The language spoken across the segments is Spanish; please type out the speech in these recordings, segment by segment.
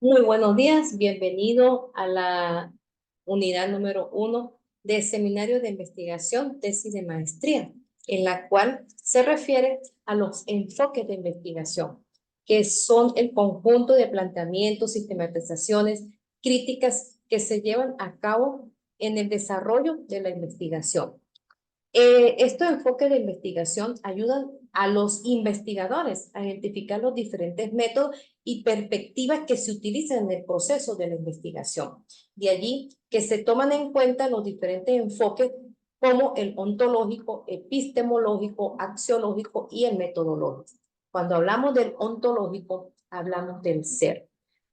Muy buenos días, bienvenido a la unidad número 1 del Seminario de Investigación, Tesis de Maestría, en la cual se refiere a los enfoques de investigación, que son el conjunto de planteamientos, sistematizaciones, críticas que se llevan a cabo en el desarrollo de la investigación. Estos enfoques de investigación ayudan a los investigadores a identificar los diferentes métodos y perspectivas que se utilizan en el proceso de la investigación. De allí que se toman en cuenta los diferentes enfoques como el ontológico, epistemológico, axiológico y el metodológico. Cuando hablamos del ontológico, hablamos del ser.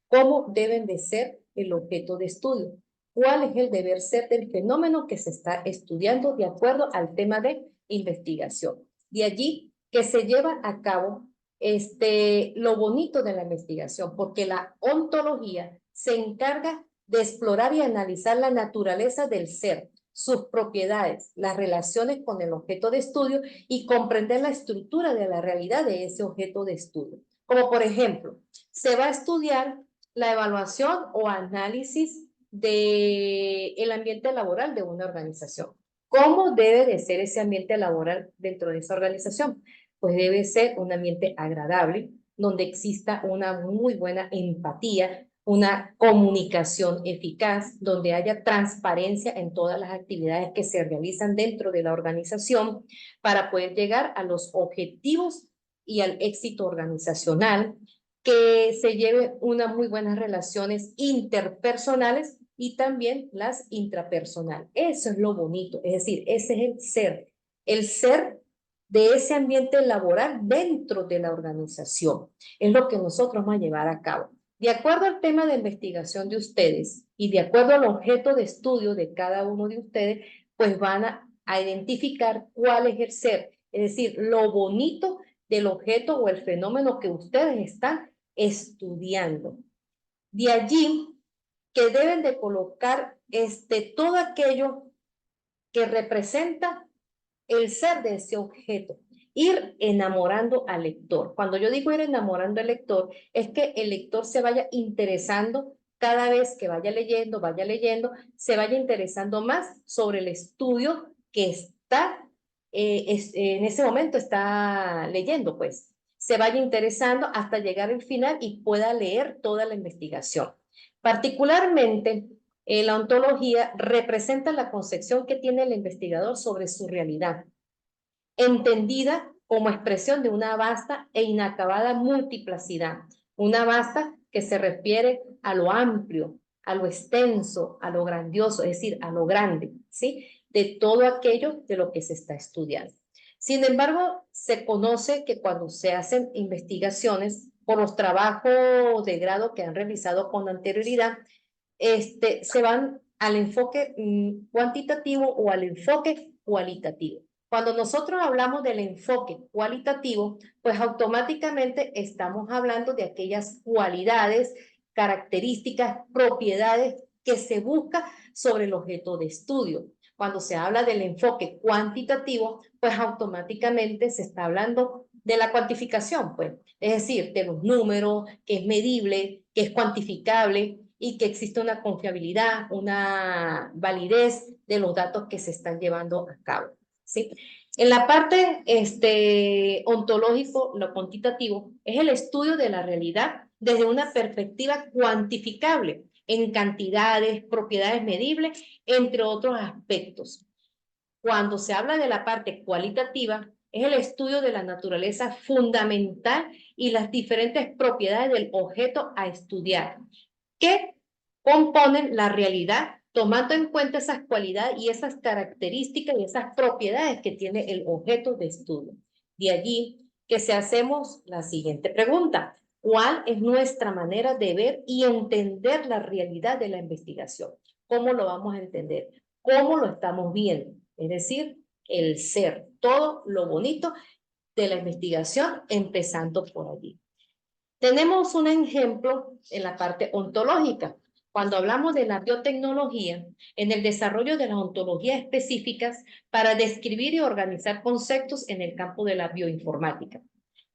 ¿Cómo deben de ser el objeto de estudio? ¿Cuál es el deber ser del fenómeno que se está estudiando de acuerdo al tema de investigación? De allí que se lleva a cabo lo bonito de la investigación, porque la ontología se encarga de explorar y analizar la naturaleza del ser, sus propiedades, las relaciones con el objeto de estudio y comprender la estructura de la realidad de ese objeto de estudio. Como por ejemplo, se va a estudiar la evaluación o análisis del ambiente laboral de una organización. ¿Cómo debe de ser ese ambiente laboral dentro de esa organización? Pues debe ser un ambiente agradable, donde exista una muy buena empatía, una comunicación eficaz, donde haya transparencia en todas las actividades que se realizan dentro de la organización para poder llegar a los objetivos y al éxito organizacional, que se lleven unas muy buenas relaciones interpersonales y también las intrapersonales. Eso es lo bonito, es decir, ese es el ser de ese ambiente laboral dentro de la organización. Es lo que nosotros vamos a llevar a cabo. De acuerdo al tema de investigación de ustedes y de acuerdo al objeto de estudio de cada uno de ustedes, pues van a identificar cuál es el ser, es decir, lo bonito del objeto o el fenómeno que ustedes están estudiando. De allí que deben de colocar todo aquello que representa el ser de ese objeto. Ir enamorando al lector. Cuando yo digo ir enamorando al lector, es que el lector se vaya interesando cada vez que vaya leyendo, se vaya interesando más sobre el estudio que está, en ese momento está leyendo, pues. Se vaya interesando hasta llegar al final y pueda leer toda la investigación. Particularmente, la ontología representa la concepción que tiene el investigador sobre su realidad, entendida como expresión de una vasta e inacabada multiplicidad, una vasta que se refiere a lo amplio, a lo extenso, a lo grandioso, es decir, a lo grande, ¿sí? De todo aquello de lo que se está estudiando. Sin embargo, se conoce que cuando se hacen investigaciones por los trabajos de grado que han realizado con anterioridad, se van al enfoque cuantitativo o al enfoque cualitativo. Cuando nosotros hablamos del enfoque cualitativo, pues automáticamente estamos hablando de aquellas cualidades, características, propiedades que se busca sobre el objeto de estudio. Cuando se habla del enfoque cuantitativo, pues automáticamente se está hablando de la cuantificación, pues, es decir, de los números, que es medible, que es cuantificable y que existe una confiabilidad, una validez de los datos que se están llevando a cabo, ¿sí? En la parte ontológico, lo cuantitativo, es el estudio de la realidad desde una perspectiva cuantificable en cantidades, propiedades medibles, entre otros aspectos. Cuando se habla de la parte cualitativa, es el estudio de la naturaleza fundamental y las diferentes propiedades del objeto a estudiar, que componen la realidad, tomando en cuenta esas cualidades y esas características y esas propiedades que tiene el objeto de estudio. De allí que se hacemos la siguiente pregunta: ¿cuál es nuestra manera de ver y entender la realidad de la investigación? ¿Cómo lo vamos a entender? ¿Cómo lo estamos viendo? Es decir, el ser, todo lo bonito de la investigación, empezando por allí. Tenemos un ejemplo en la parte ontológica. Cuando hablamos de la biotecnología, en el desarrollo de las ontologías específicas para describir y organizar conceptos en el campo de la bioinformática.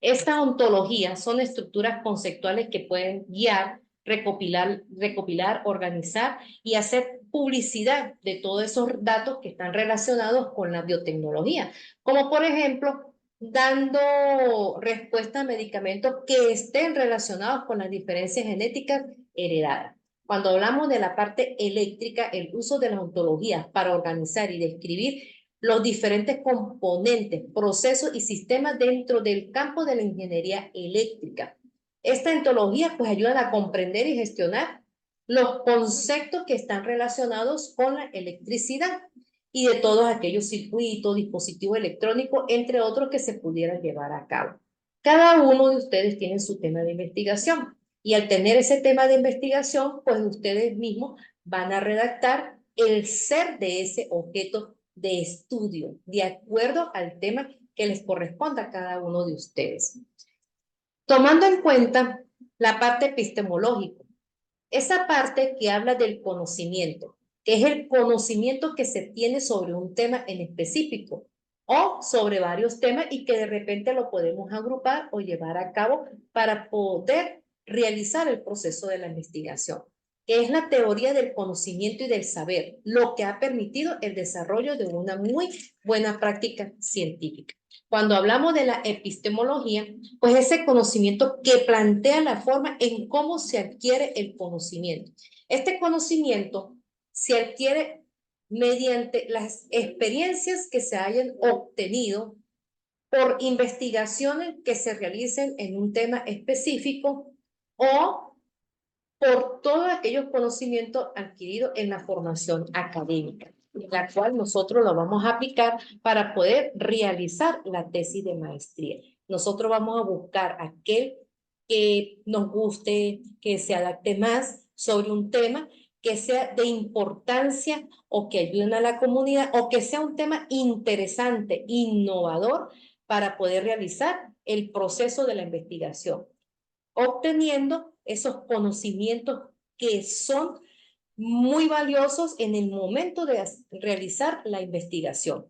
Estas ontologías son estructuras conceptuales que pueden guiar recopilar, organizar y hacer publicidad de todos esos datos que están relacionados con la biotecnología, como por ejemplo, dando respuesta a medicamentos que estén relacionados con las diferencias genéticas heredadas. Cuando hablamos de la parte eléctrica, el uso de las ontologías para organizar y describir los diferentes componentes, procesos y sistemas dentro del campo de la ingeniería eléctrica. Esta ontología pues ayuda a comprender y gestionar los conceptos que están relacionados con la electricidad y de todos aquellos circuitos, dispositivos electrónicos, entre otros que se pudieran llevar a cabo. Cada uno de ustedes tiene su tema de investigación y al tener ese tema de investigación, pues ustedes mismos van a redactar el ser de ese objeto de estudio, de acuerdo al tema que les corresponda a cada uno de ustedes. Tomando en cuenta la parte epistemológica, esa parte que habla del conocimiento, que es el conocimiento que se tiene sobre un tema en específico o sobre varios temas y que de repente lo podemos agrupar o llevar a cabo para poder realizar el proceso de la investigación, que es la teoría del conocimiento y del saber, lo que ha permitido el desarrollo de una muy buena práctica científica. Cuando hablamos de la epistemología, pues ese conocimiento que plantea la forma en cómo se adquiere el conocimiento. Este conocimiento se adquiere mediante las experiencias que se hayan obtenido por investigaciones que se realicen en un tema específico o por todos aquellos conocimientos adquiridos en la formación académica, la cual nosotros lo vamos a aplicar para poder realizar la tesis de maestría. Nosotros vamos a buscar aquel que nos guste, que se adapte más sobre un tema, que sea de importancia o que ayuden a la comunidad o que sea un tema interesante, innovador para poder realizar el proceso de la investigación, obteniendo esos conocimientos que son muy valiosos en el momento de realizar la investigación.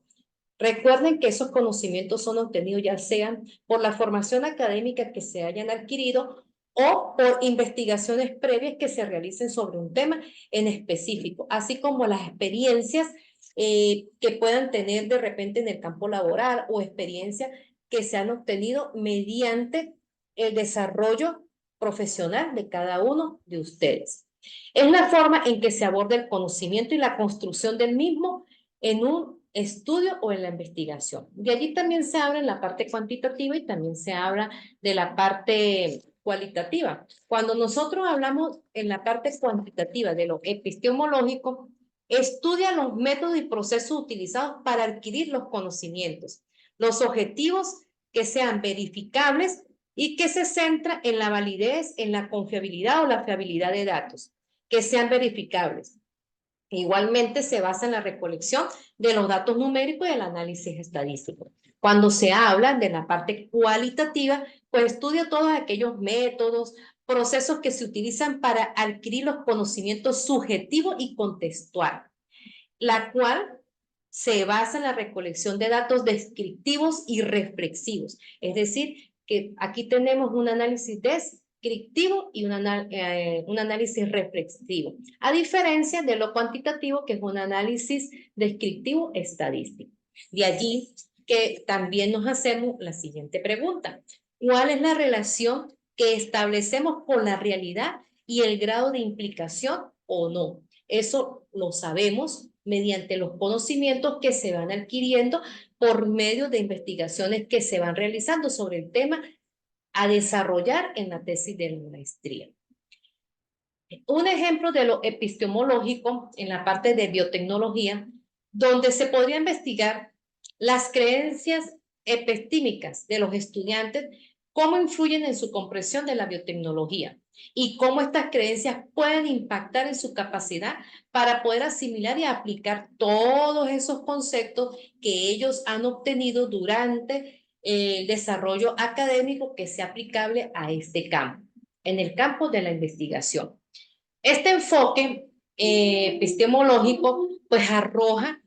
Recuerden que esos conocimientos son obtenidos ya sean por la formación académica que se hayan adquirido o por investigaciones previas que se realicen sobre un tema en específico, así como las experiencias que puedan tener de repente en el campo laboral o experiencias que se han obtenido mediante el desarrollo profesional de cada uno de ustedes. Es la forma en que se aborda el conocimiento y la construcción del mismo en un estudio o en la investigación. De allí también se habla en la parte cuantitativa y también se habla de la parte cualitativa. Cuando nosotros hablamos en la parte cuantitativa de lo epistemológico, estudia los métodos y procesos utilizados para adquirir los conocimientos, los objetivos que sean verificables y que se centra en la validez, en la confiabilidad o la fiabilidad de datos, que sean verificables. Igualmente se basa en la recolección de los datos numéricos y el análisis estadístico. Cuando se habla de la parte cualitativa, pues estudia todos aquellos métodos, procesos que se utilizan para adquirir los conocimientos subjetivos y contextual, la cual se basa en la recolección de datos descriptivos y reflexivos. Es decir, que aquí tenemos un análisis descriptivo y un análisis reflexivo, a diferencia de lo cuantitativo, que es un análisis descriptivo estadístico. De allí que también nos hacemos la siguiente pregunta: ¿cuál es la relación que establecemos con la realidad y el grado de implicación o no? Eso lo sabemos mediante los conocimientos que se van adquiriendo por medio de investigaciones que se van realizando sobre el tema a desarrollar en la tesis de la maestría. Un ejemplo de lo epistemológico en la parte de biotecnología, donde se podría investigar las creencias epistémicas de los estudiantes, cómo influyen en su comprensión de la biotecnología y cómo estas creencias pueden impactar en su capacidad para poder asimilar y aplicar todos esos conceptos que ellos han obtenido durante el desarrollo académico que sea aplicable a este campo, en el campo de la investigación. Este enfoque epistemológico pues arroja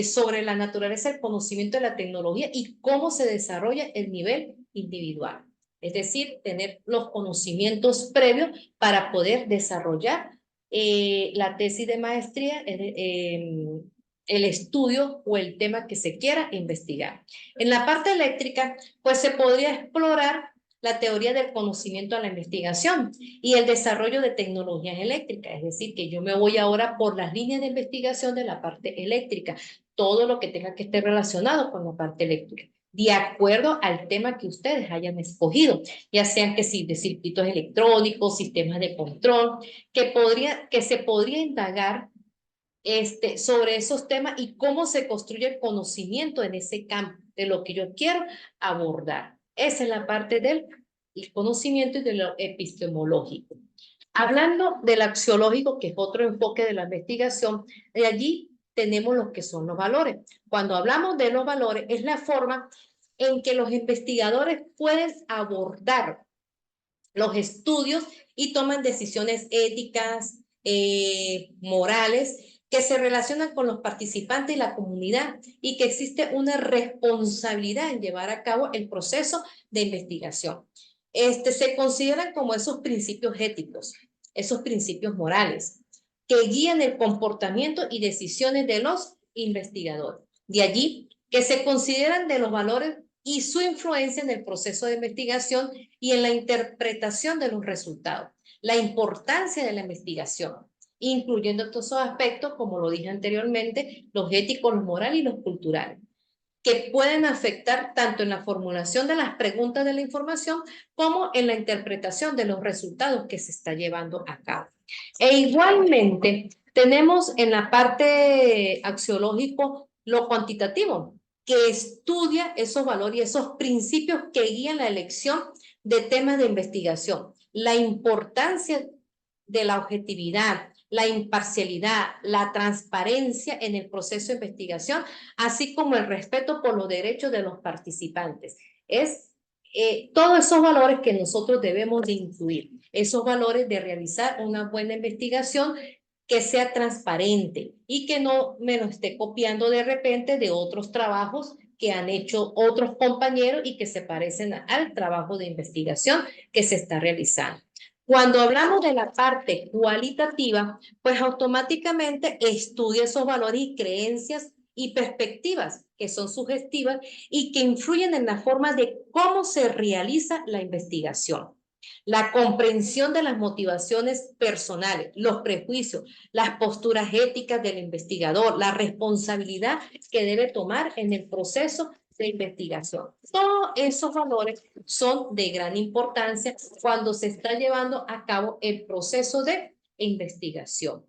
sobre la naturaleza del conocimiento de la tecnología y cómo se desarrolla el nivel individual. es decir, tener los conocimientos previos para poder desarrollar la tesis de maestría, el estudio o el tema que se quiera investigar. En la parte eléctrica, pues se podría explorar la teoría del conocimiento a la investigación y el desarrollo de tecnologías eléctricas, es decir, que yo me voy ahora por las líneas de investigación de la parte eléctrica, todo lo que tenga que estar relacionado con la parte eléctrica, de acuerdo al tema que ustedes hayan escogido, ya sean que sí, de circuitos electrónicos, sistemas de control, que se podría indagar sobre esos temas y cómo se construye el conocimiento en ese campo de lo que yo quiero abordar. Esa es la parte del conocimiento y de lo epistemológico. Hablando del axiológico, que es otro enfoque de la investigación, de allí tenemos lo que son los valores. Cuando hablamos de los valores, es la forma en que los investigadores pueden abordar los estudios y toman decisiones éticas, morales, que se relacionan con los participantes y la comunidad y que existe una responsabilidad en llevar a cabo el proceso de investigación. Se consideran como esos principios éticos, esos principios morales, que guían el comportamiento y decisiones de los investigadores. De allí que se consideran de los valores y su influencia en el proceso de investigación y en la interpretación de los resultados. La importancia de la investigación, incluyendo todos esos aspectos, como lo dije anteriormente, los éticos, los morales y los culturales, que pueden afectar tanto en la formulación de las preguntas de la información como en la interpretación de los resultados que se está llevando a cabo. E igualmente, tenemos en la parte axiológico lo cuantitativo, que estudia esos valores y esos principios que guían la elección de temas de investigación, la importancia de la objetividad, la imparcialidad, la transparencia en el proceso de investigación, así como el respeto por los derechos de los participantes. Es todos esos valores que nosotros debemos de incluir, esos valores de realizar una buena investigación que sea transparente y que no me lo esté copiando de repente de otros trabajos que han hecho otros compañeros y que se parecen al trabajo de investigación que se está realizando. Cuando hablamos de la parte cualitativa, pues automáticamente estudia esos valores y creencias y perspectivas que son sugestivas y que influyen en la forma de cómo se realiza la investigación. La comprensión de las motivaciones personales, los prejuicios, las posturas éticas del investigador, la responsabilidad que debe tomar en el proceso de investigación. Todos esos valores son de gran importancia cuando se está llevando a cabo el proceso de investigación.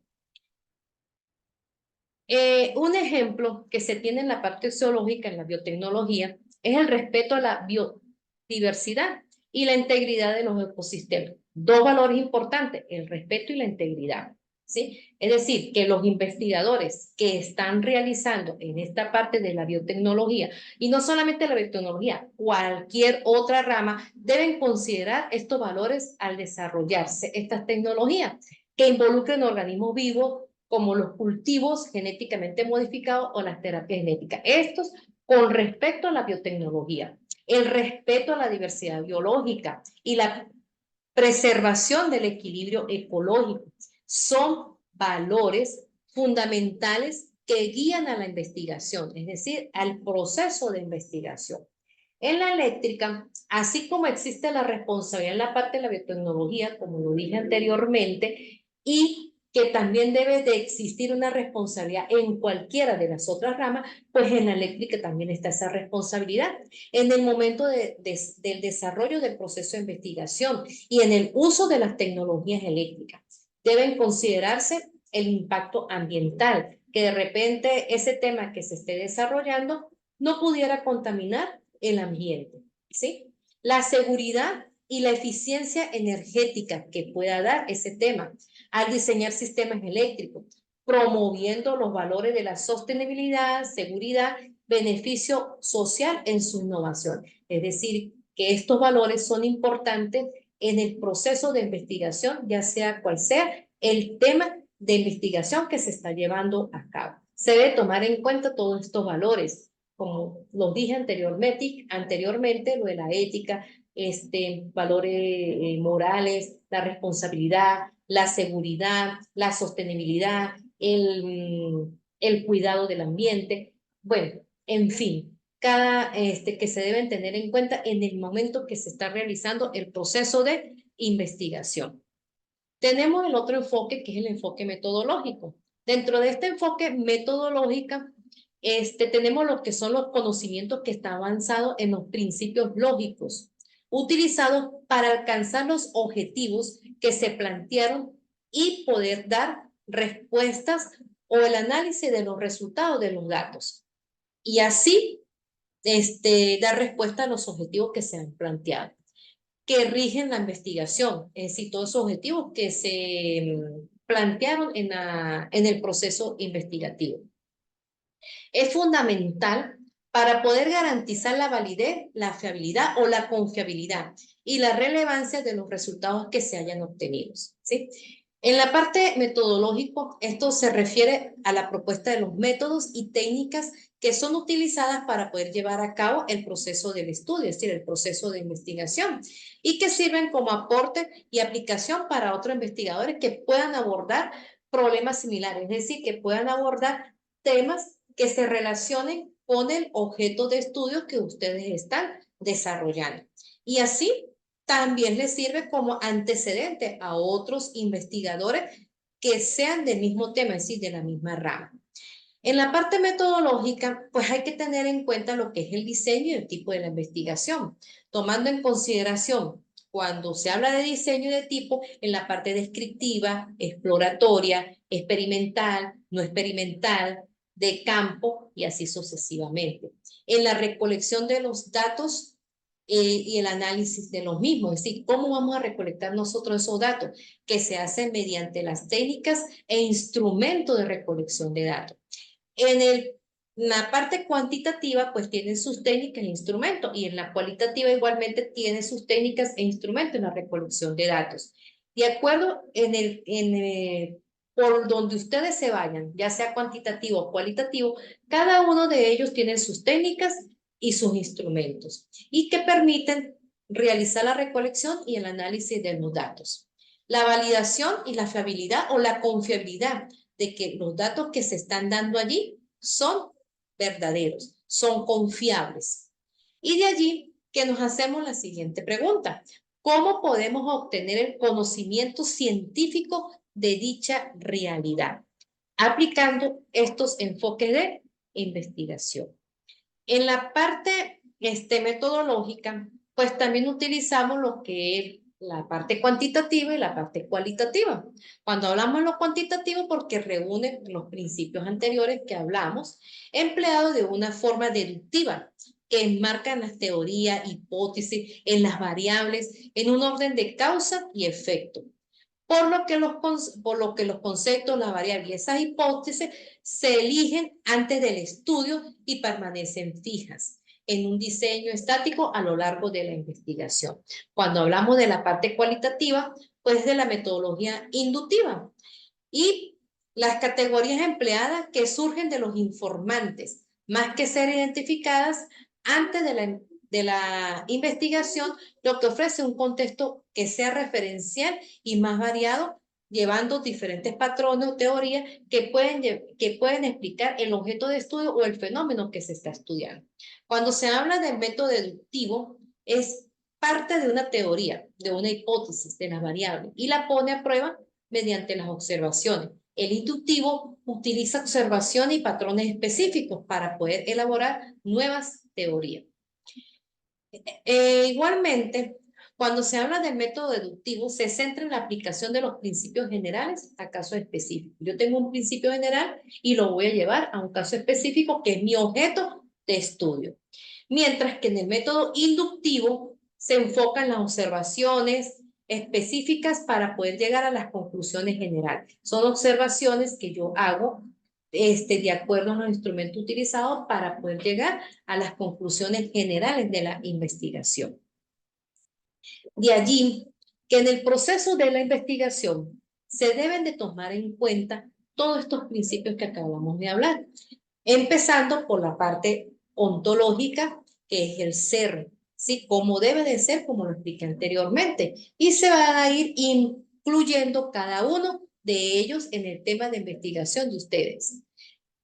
Un ejemplo que se tiene en la parte zoológica, en la biotecnología, es el respeto a la biodiversidad y la integridad de los ecosistemas. Dos valores importantes, el respeto y la integridad. ¿Sí? Es decir, que los investigadores que están realizando en esta parte de la biotecnología, y no solamente la biotecnología, cualquier otra rama, deben considerar estos valores al desarrollarse estas tecnologías que involucren organismos vivos, como los cultivos genéticamente modificados o las terapias genéticas. Estos con respecto a la biotecnología, el respeto a la diversidad biológica y la preservación del equilibrio ecológico son valores fundamentales que guían a la investigación, es decir, al proceso de investigación. En la eléctrica, así como existe la responsabilidad en la parte de la biotecnología, como lo dije anteriormente, y que también debe de existir una responsabilidad en cualquiera de las otras ramas, pues en la eléctrica también está esa responsabilidad. En el momento del desarrollo del proceso de investigación y en el uso de las tecnologías eléctricas, deben considerarse el impacto ambiental, que de repente ese tema que se esté desarrollando no pudiera contaminar el ambiente, ¿sí? La seguridad y la eficiencia energética que pueda dar ese tema al diseñar sistemas eléctricos, promoviendo los valores de la sostenibilidad, seguridad, beneficio social en su innovación. Es decir, que estos valores son importantes en el proceso de investigación, ya sea cual sea el tema de investigación que se está llevando a cabo. Se debe tomar en cuenta todos estos valores, como lo dije anteriormente, lo de la ética, valores morales, la responsabilidad, la seguridad, la sostenibilidad, el cuidado del ambiente. Bueno, en fin, cada que se deben tener en cuenta en el momento que se está realizando el proceso de investigación. Tenemos el otro enfoque, que es el enfoque metodológico. Dentro de este enfoque metodológico, tenemos lo que son los conocimientos que están avanzados en los principios lógicos, utilizados para alcanzar los objetivos que se plantearon y poder dar respuestas o el análisis de los resultados de los datos. Y así, dar respuesta a los objetivos que se han planteado, que rigen la investigación, es decir, todos esos objetivos que se plantearon en el proceso investigativo. Es fundamental para poder garantizar la validez, la fiabilidad o la confiabilidad y la relevancia de los resultados que se hayan obtenido, ¿sí? En la parte metodológica, esto se refiere a la propuesta de los métodos y técnicas que son utilizadas para poder llevar a cabo el proceso del estudio, es decir, el proceso de investigación, y que sirven como aporte y aplicación para otros investigadores que puedan abordar problemas similares, es decir, que puedan abordar temas que se relacionen con el objeto de estudio que ustedes están desarrollando. Y así también les sirve como antecedente a otros investigadores que sean del mismo tema, es decir, de la misma rama. En la parte metodológica, pues hay que tener en cuenta lo que es el diseño y el tipo de la investigación, tomando en consideración cuando se habla de diseño y de tipo en la parte descriptiva, exploratoria, experimental, no experimental, de campo y así sucesivamente. En la recolección de los datos y el análisis de los mismos, es decir, cómo vamos a recolectar nosotros esos datos, que se hacen mediante las técnicas e instrumentos de recolección de datos. En la parte cuantitativa, pues tienen sus técnicas e instrumentos, y en la cualitativa igualmente tiene sus técnicas e instrumentos en la recolección de datos. De acuerdo por donde ustedes se vayan, ya sea cuantitativo o cualitativo, cada uno de ellos tiene sus técnicas y sus instrumentos, y que permiten realizar la recolección y el análisis de los datos. La validación y la fiabilidad o la confiabilidad de que los datos que se están dando allí son verdaderos, son confiables. Y de allí que nos hacemos la siguiente pregunta: ¿cómo podemos obtener el conocimiento científico de dicha realidad? Aplicando estos enfoques de investigación. En la parte metodológica, pues también utilizamos lo que es la parte cuantitativa y la parte cualitativa. Cuando hablamos de lo cuantitativo, porque reúne los principios anteriores que hablamos, empleados de una forma deductiva, que enmarcan las teorías, hipótesis, en las variables, en un orden de causa y efecto. Por lo que los conceptos, las variables y esas hipótesis se eligen antes del estudio y permanecen fijas en un diseño estático a lo largo de la investigación. Cuando hablamos de la parte cualitativa, pues de la metodología inductiva y las categorías empleadas que surgen de los informantes, más que ser identificadas antes de la investigación, lo que ofrece un contexto que sea referencial y más variado, llevando diferentes patrones o teorías que pueden explicar el objeto de estudio o el fenómeno que se está estudiando. Cuando se habla del método deductivo, es parte de una teoría, de una hipótesis de las variables y la pone a prueba mediante las observaciones. El inductivo utiliza observaciones y patrones específicos para poder elaborar nuevas teorías. Igualmente, cuando se habla del método deductivo, se centra en la aplicación de los principios generales a casos específicos. Yo tengo un principio general y lo voy a llevar a un caso específico que es mi objeto de estudio. Mientras que en el método inductivo se enfocan las observaciones específicas para poder llegar a las conclusiones generales. Son observaciones que yo hago de acuerdo a los instrumentos utilizados para poder llegar a las conclusiones generales de la investigación. De allí que en el proceso de la investigación se deben de tomar en cuenta todos estos principios que acabamos de hablar, empezando por la parte ontológica, que es el ser, ¿sí? Como debe de ser, como lo expliqué anteriormente. Y se van a ir incluyendo cada uno de ellos en el tema de investigación de ustedes.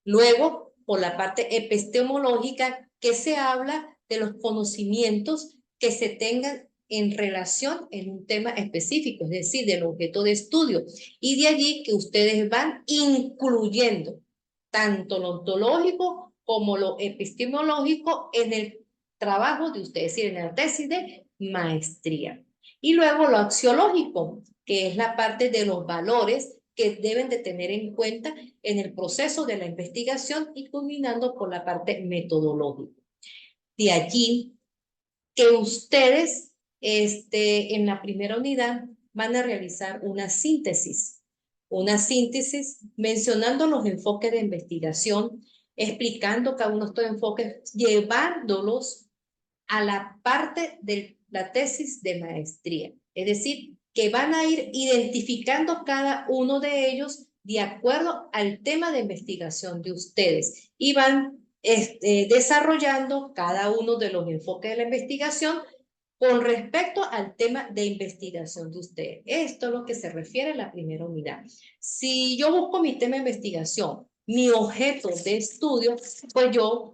Luego, por la parte epistemológica, que se habla de los conocimientos que se tengan en relación en un tema específico, es decir, del objeto de estudio. Y de allí que ustedes van incluyendo tanto lo ontológico como lo epistemológico en el trabajo de ustedes, es decir, en la tesis de maestría. Y luego lo axiológico, que es la parte de los valores que deben de tener en cuenta en el proceso de la investigación y culminando por la parte metodológica. De allí que ustedes en la primera unidad van a realizar una síntesis mencionando los enfoques de investigación, explicando cada uno de estos enfoques, llevándolos a la parte de la tesis de maestría. Es decir, que van a ir identificando cada uno de ellos de acuerdo al tema de investigación de ustedes y van desarrollando cada uno de los enfoques de la investigación con respecto al tema de investigación de ustedes. Esto es lo que se refiere a la primera unidad. Si yo busco mi tema de investigación, mi objeto de estudio, pues yo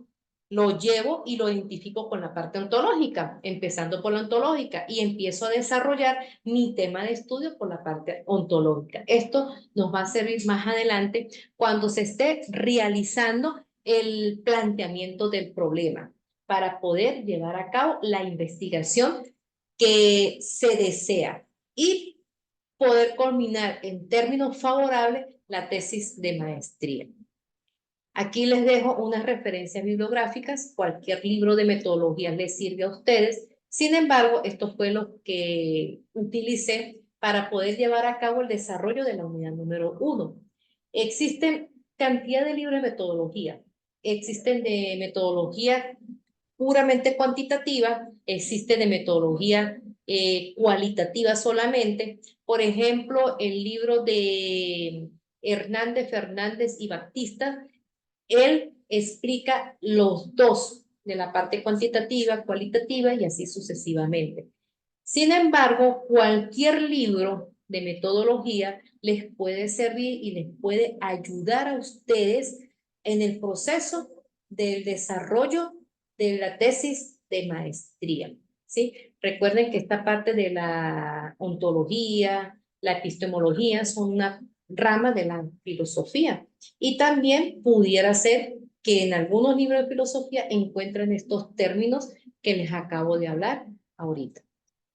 lo llevo y lo identifico con la parte ontológica, empezando por la ontológica, y empiezo a desarrollar mi tema de estudio por la parte ontológica. Esto nos va a servir más adelante cuando se esté realizando el planteamiento del problema para poder llevar a cabo la investigación que se desea y poder culminar en términos favorables la tesis de maestría. Aquí les dejo unas referencias bibliográficas, cualquier libro de metodología les sirve a ustedes. Sin embargo, esto fue lo que utilicé para poder llevar a cabo el desarrollo de la unidad número 1. Existen cantidad de libros de metodología. Existen de metodología puramente cuantitativa, existe de metodología cualitativa solamente. Por ejemplo, el libro de Hernández, Fernández y Baptista, él explica los dos, de la parte cuantitativa, cualitativa y así sucesivamente. Sin embargo, cualquier libro de metodología les puede servir y les puede ayudar a ustedes en el proceso del desarrollo de la tesis de maestría, ¿sí? Recuerden que esta parte de la ontología, la epistemología son una rama de la filosofía y también pudiera ser que en algunos libros de filosofía encuentren estos términos que les acabo de hablar ahorita.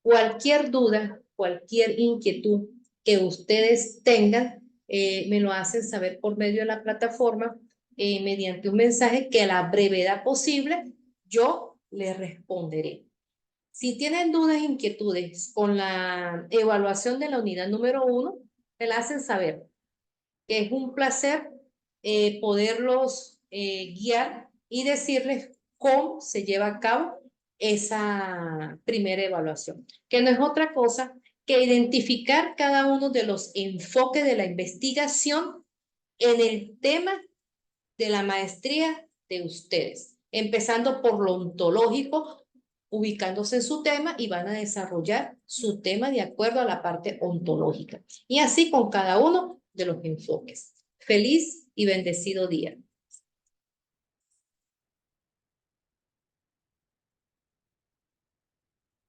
Cualquier duda, cualquier inquietud que ustedes tengan, me lo hacen saber por medio de la plataforma mediante un mensaje que a la brevedad posible yo les responderé. Si tienen dudas e inquietudes con la evaluación de la unidad número 1, me la hacen saber. Que es un placer poderlos guiar y decirles cómo se lleva a cabo esa primera evaluación, que no es otra cosa que identificar cada uno de los enfoques de la investigación en el tema de la maestría de ustedes, empezando por lo ontológico, ubicándose en su tema y van a desarrollar su tema de acuerdo a la parte ontológica. Y así con cada uno de los enfoques. Feliz y bendecido día.